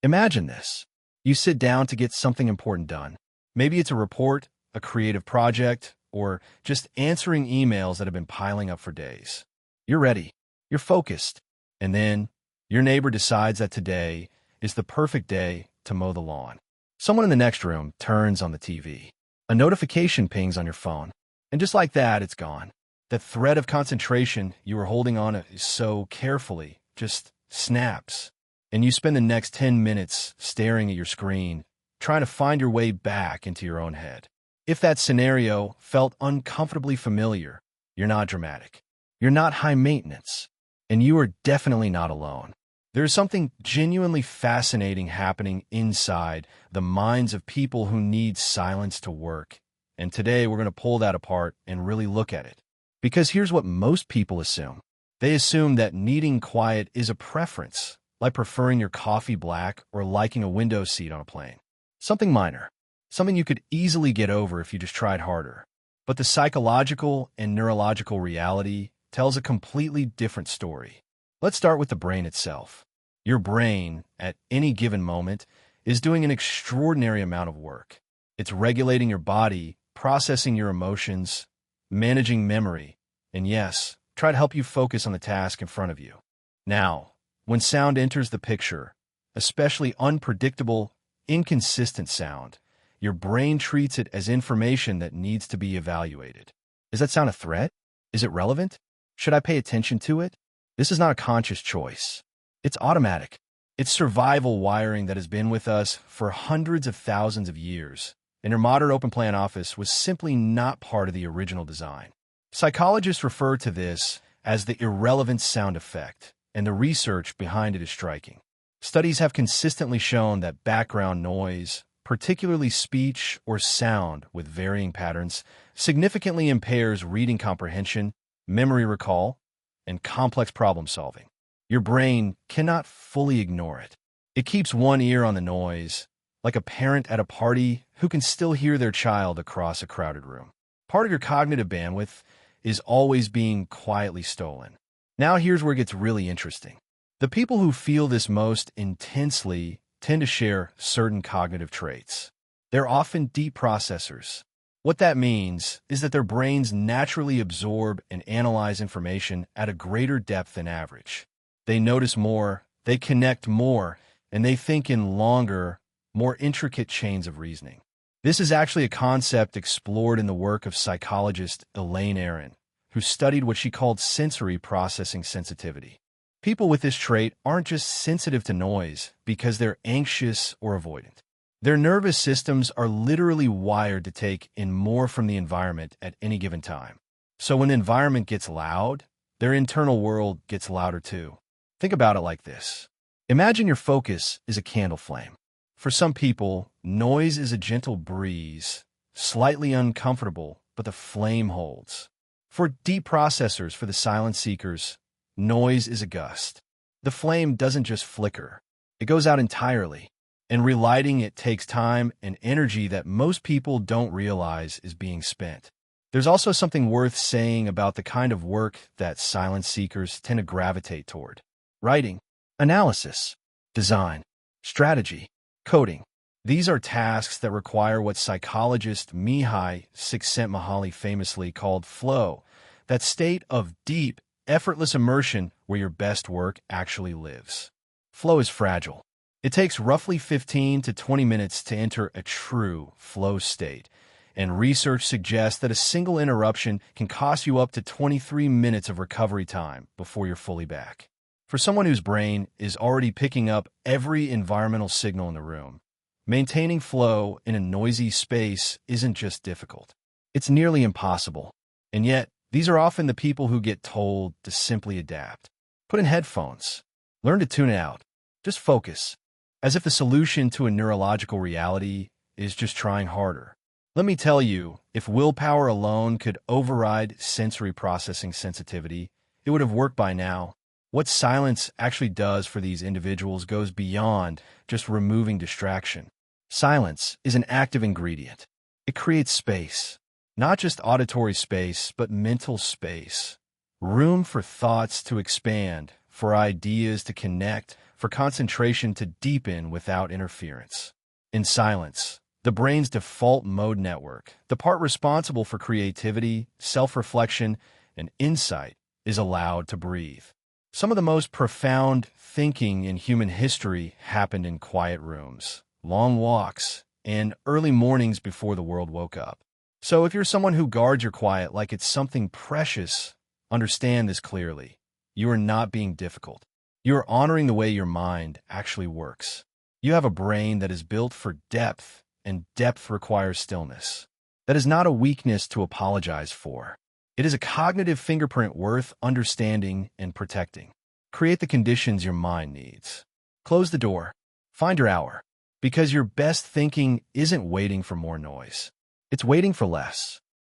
Imagine this. You sit down to get something important done. Maybe it's a report, a creative project, or just answering emails that have been piling up for days. You're ready. You're focused. And then your neighbor decides that today is the perfect day to mow the lawn. Someone in the next room turns on the TV. A notification pings on your phone. And just like that, it's gone. That thread of concentration you were holding on so carefully just snaps. And you spend the next 10 minutes staring at your screen, trying to find your way back into your own head. If that scenario felt uncomfortably familiar, you're not dramatic. You're not high maintenance. And you are definitely not alone. There's something genuinely fascinating happening inside the minds of people who need silence to work. And today we're going to pull that apart and really look at it. Because here's what most people assume. They assume that needing quiet is a preference, like preferring your coffee black or liking a window seat on a plane. Something minor. Something you could easily get over if you just tried harder. But the psychological and neurological reality tells a completely different story. Let's start with the brain itself. Your brain, at any given moment, is doing an extraordinary amount of work. It's regulating your body, processing your emotions, managing memory, and yes, try to help you focus on the task in front of you. Now, when sound enters the picture, especially unpredictable, inconsistent sound, your brain treats it as information that needs to be evaluated. Does that sound a threat? Is it relevant? Should I pay attention to it? This is not a conscious choice. It's automatic. It's survival wiring that has been with us for hundreds of thousands of years, and your modern open-plan office was simply not part of the original design. Psychologists refer to this as the irrelevant sound effect, and the research behind it is striking. Studies have consistently shown that background noise, particularly speech or sound with varying patterns, significantly impairs reading comprehension, memory recall, and complex problem solving. Your brain cannot fully ignore it. It keeps one ear on the noise, like a parent at a party who can still hear their child across a crowded room. Part of your cognitive bandwidth is always being quietly stolen. Now here's where it gets really interesting. The people who feel this most intensely tend to share certain cognitive traits. They're often deep processors. What that means is that their brains naturally absorb and analyze information at a greater depth than average. They notice more, they connect more, and they think in longer, more intricate chains of reasoning. This is actually a concept explored in the work of psychologist Elaine Aron, who studied what she called sensory processing sensitivity. People with this trait aren't just sensitive to noise because they're anxious or avoidant. Their nervous systems are literally wired to take in more from the environment at any given time. So when the environment gets loud, their internal world gets louder too. Think about it like this. Imagine your focus is a candle flame. For some people, noise is a gentle breeze, slightly uncomfortable, but the flame holds. For deep processors, for the silence seekers, noise is a gust. The flame doesn't just flicker. It goes out entirely. And relighting it takes time and energy that most people don't realize is being spent. There's also something worth saying about the kind of work that silence seekers tend to gravitate toward. Writing, analysis, design, strategy, coding. These are tasks that require what psychologist Mihai Csikszentmihalyi famously called flow, that state of deep, effortless immersion where your best work actually lives. Flow is fragile. It takes roughly 15 to 20 minutes to enter a true flow state, and research suggests that a single interruption can cost you up to 23 minutes of recovery time before you're fully back. For someone whose brain is already picking up every environmental signal in the room, maintaining flow in a noisy space isn't just difficult. It's nearly impossible. And yet, these are often the people who get told to simply adapt. Put in headphones. Learn to tune it out. Just focus. As if the solution to a neurological reality is just trying harder. Let me tell you, if willpower alone could override sensory processing sensitivity, it would have worked by now. What silence actually does for these individuals goes beyond just removing distraction. Silence is an active ingredient. It creates space, not just auditory space, but mental space. Room for thoughts to expand, for ideas to connect, for concentration to deepen without interference. In silence, the brain's default mode network, the part responsible for creativity, self-reflection, and insight, is allowed to breathe. Some of the most profound thinking in human history happened in quiet rooms, long walks, and early mornings before the world woke up. So if you're someone who guards your quiet like it's something precious, understand this clearly. You are not being difficult. You are honoring the way your mind actually works. You have a brain that is built for depth, and depth requires stillness. That is not a weakness to apologize for. It is a cognitive fingerprint worth understanding and protecting. Create the conditions your mind needs. Close the door. Find your hour. Because your best thinking isn't waiting for more noise. It's waiting for less.